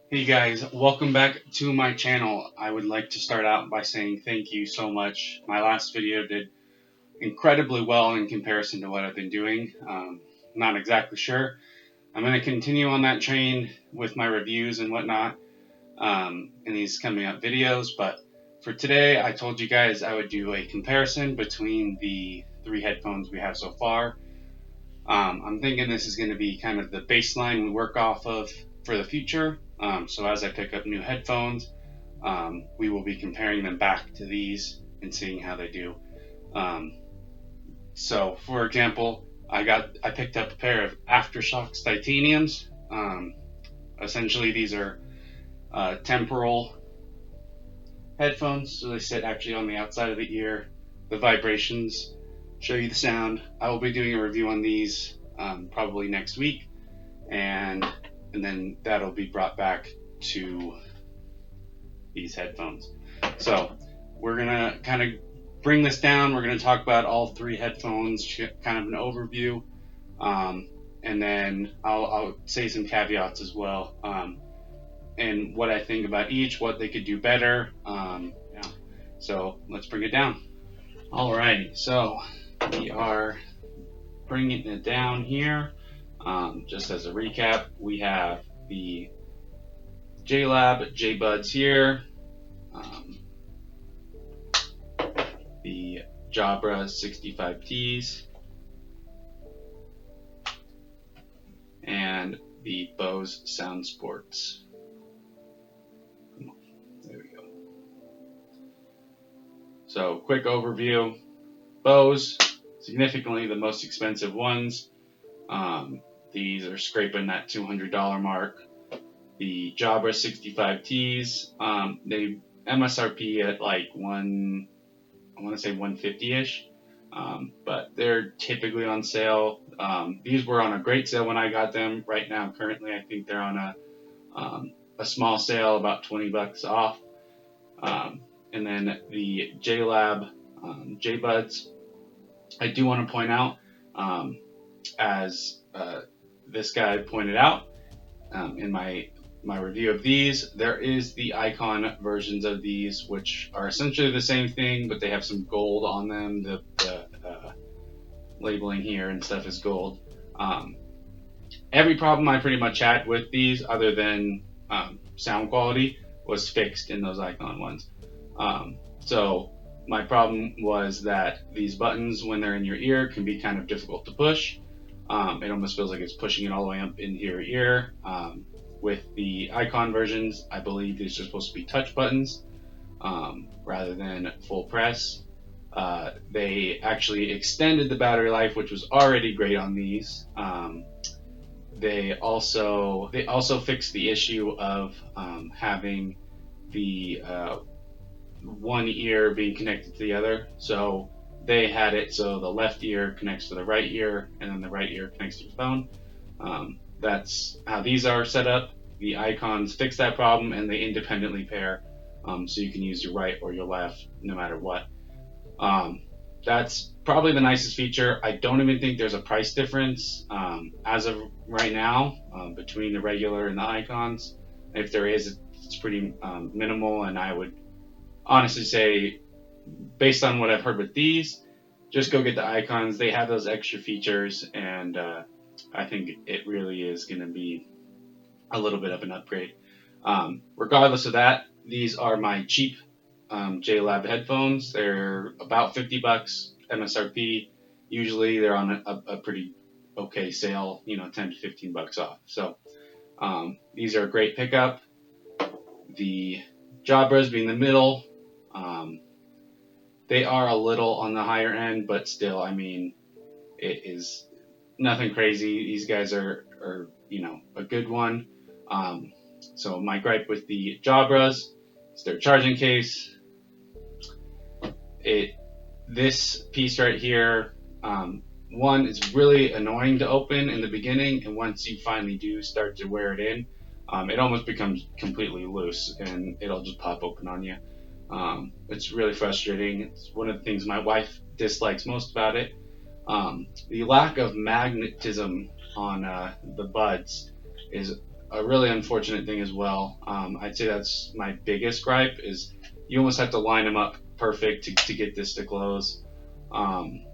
Hey guys, welcome back to my channel. I would like to start out by saying thank you so much. My last video did incredibly well in comparison to what I've been doing. Not exactly sure. I'm going to continue on that train with my reviews and whatnot in these coming up videos, but for today I told you guys I would do a comparison between the three headphones we have so far. I'm thinking this is going to be kind of the baseline we work off of for the future. So as I pick up new headphones, we will be comparing them back to these and seeing how they do. Um, so for example, I picked up a pair of Aftershokz Titaniums. Essentially, these are temporal headphones, so they sit actually on the outside of the ear. The vibrations show you the sound. I will be doing a review on these probably next week, and then that'll be brought back to these headphones. So we're gonna kind of bring this down. We're gonna talk about all three headphones, kind of an overview, and then I'll say some caveats as well, and what I think about each, what they could do better. Yeah. So let's bring it down. Alrighty, so we are bringing it down here. Just as a recap, we have the Jlab J-Buds here, the Jabra 65Ts, and the Bose Sound Sports. There we go. So quick overview. Bose, significantly the most expensive ones. These are scraping that $200 mark. The Jabra 65Ts, they MSRP at like I want to say 150-ish, but they're typically on sale. These were on a great sale when I got them. Right now, currently, I think they're on a small sale, about $20 off. And then the Jlab J-Buds, I do want to point out, as this guy pointed out in my review of these, there is the icon versions of these, which are essentially the same thing, but they have some gold on them. The labeling here and stuff is gold. Every problem I pretty much had with these, other than sound quality, was fixed in those icon ones. So my problem was that these buttons, when they're in your ear, can be kind of difficult to push. It almost feels like it's pushing it all the way up into your ear. With the icon versions, I believe these are supposed to be touch buttons rather than full press. They actually extended the battery life, which was already great on these. They also fixed the issue of having the one ear being connected to the other. So they had it so the left ear connects to the right ear, and then the right ear connects to your phone. That's how these are set up. The icons fix that problem, and they independently pair, so you can use your right or your left no matter what. That's probably the nicest feature. I don't even think there's a price difference as of right now between the regular and the icons. If there is, it's pretty minimal, and I would honestly say, based on what I've heard with these, just go get the icons. They have those extra features, and I think it really is going to be a little bit of an upgrade. Regardless of that, these are my cheap Jlab headphones. They're about $50 MSRP. Usually they're on a pretty okay sale, 10 to $15 off. So these are a great pickup. The Jabras being the middle, they are a little on the higher end, but still, I mean, it is nothing crazy. These guys are a good one. So my gripe with the Jabras is their charging case. This piece right here, one, it's really annoying to open in the beginning, and once you finally do start to wear it in, it almost becomes completely loose, and it'll just pop open on you. It's really frustrating. It's one of the things my wife dislikes most about it. The lack of magnetism on the buds is a really unfortunate thing as well. I'd say that's my biggest gripe is you almost have to line them up perfect to get this to close. Um,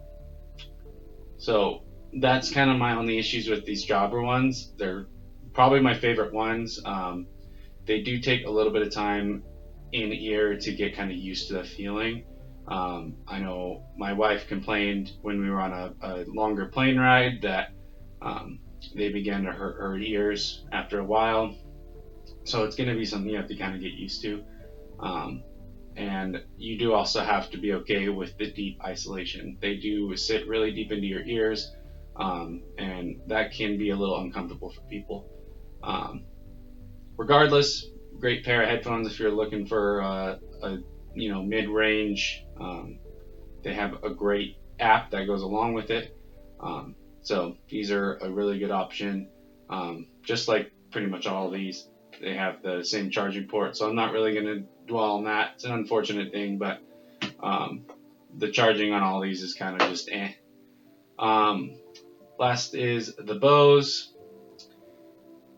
so that's kind of my only issues with these Jabra ones. They're probably my favorite ones. They do take a little bit of time in ear to get kind of used to the feeling. I know my wife complained when we were on a longer plane ride that um, they began to hurt her ears after a while. So it's going to be something you have to kind of get used to. Um, and you do also have to be okay with the deep isolation. They do sit really deep into your ears, and that can be a little uncomfortable for people. Um, Regardless, great pair of headphones if you're looking for a mid-range. They have a great app that goes along with it. So these are a really good option. Just like pretty much all of these, they have the same charging port. So I'm not really going to dwell on that. It's an unfortunate thing, but um, the charging on all these is kind of just eh. Um, Last is the Bose.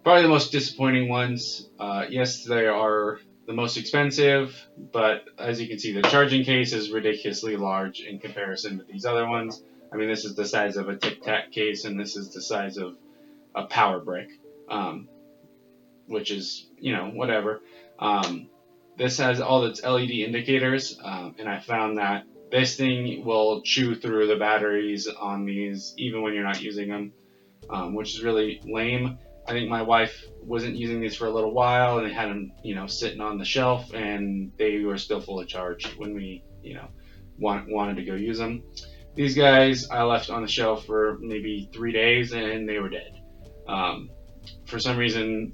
Probably the most disappointing ones. Yes, they are the most expensive, but as you can see, the charging case is ridiculously large in comparison to these other ones. I mean, this is the size of a Tic Tac case, and this is the size of a power brick, um, which is, whatever. Um, this has all its LED indicators, and I found that this thing will chew through the batteries on these even when you're not using them, which is really lame. I think my wife wasn't using these for a little while, and they had them, sitting on the shelf, and they were still fully charged when we, wanted to go use them. These guys I left on the shelf for maybe 3 days, and they were dead. For some reason,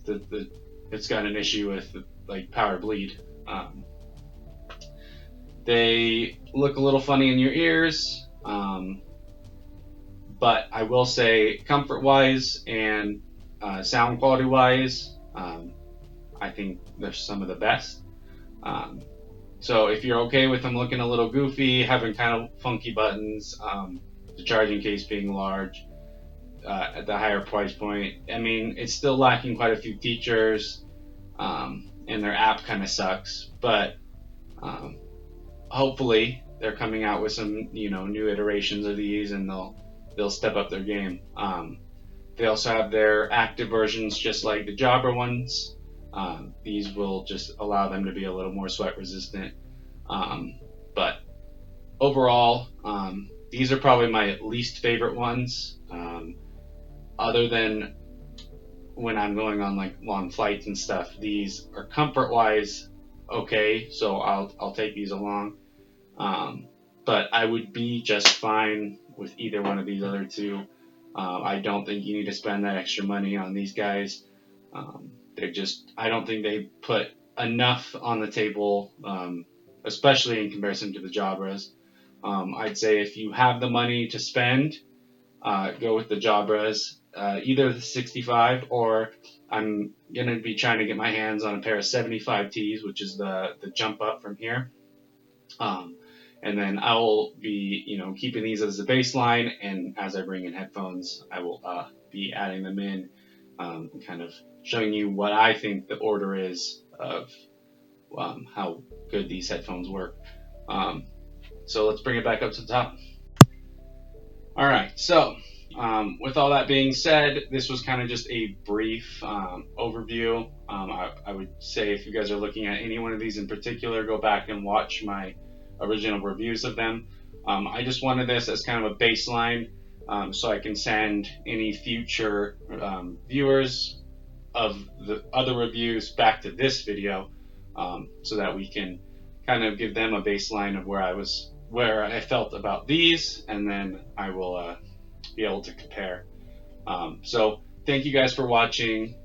it's got an issue with like power bleed. They look a little funny in your ears. But I will say, comfort wise and sound quality wise, I think they're some of the best. Um, so if you're okay with them looking a little goofy, having kind of funky buttons, the charging case being large, at the higher price point, I mean, it's still lacking quite a few features, and their app kind of sucks. But um, hopefully, they're coming out with some new iterations of these, and they'll step up their game. They also have their active versions, just like the Jabra ones. These will just allow them to be a little more sweat resistant. But overall, these are probably my least favorite ones. Other than when I'm going on like long flights and stuff, these are comfort wise okay, so I'll take these along. Um, but I would be just fine with either one of these other two. I don't think you need to spend that extra money on these guys. I don't think they put enough on the table, especially in comparison to the Jabras. I'd say if you have the money to spend, go with the Jabras, either the 65 or I'm going to be trying to get my hands on a pair of 75Ts, which is the jump up from here. And then I will be, keeping these as the baseline, and as I bring in headphones, I will be adding them in, kind of showing you what I think the order is of how good these headphones work. So let's bring it back up to the top. All right, so with all that being said, this was kind of just a brief overview. I would say if you guys are looking at any one of these in particular, go back and watch my original reviews of them. I just wanted this as kind of a baseline, so I can send any future viewers of the other reviews back to this video, so that we can kind of give them a baseline of where I felt about these, and then I will be able to compare. So thank you guys for watching.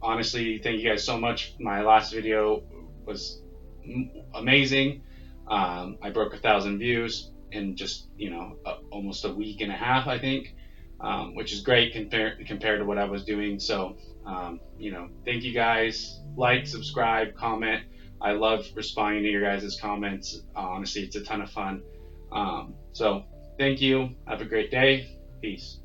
Honestly, thank you guys so much. My last video was amazing. I broke 1,000 views in just almost a week and a half, I think, which is great compared to what I was doing. So thank you guys. Like, subscribe, comment. I love responding to your guys' comments. Honestly, it's a ton of fun. So thank you. Have a great day. Peace.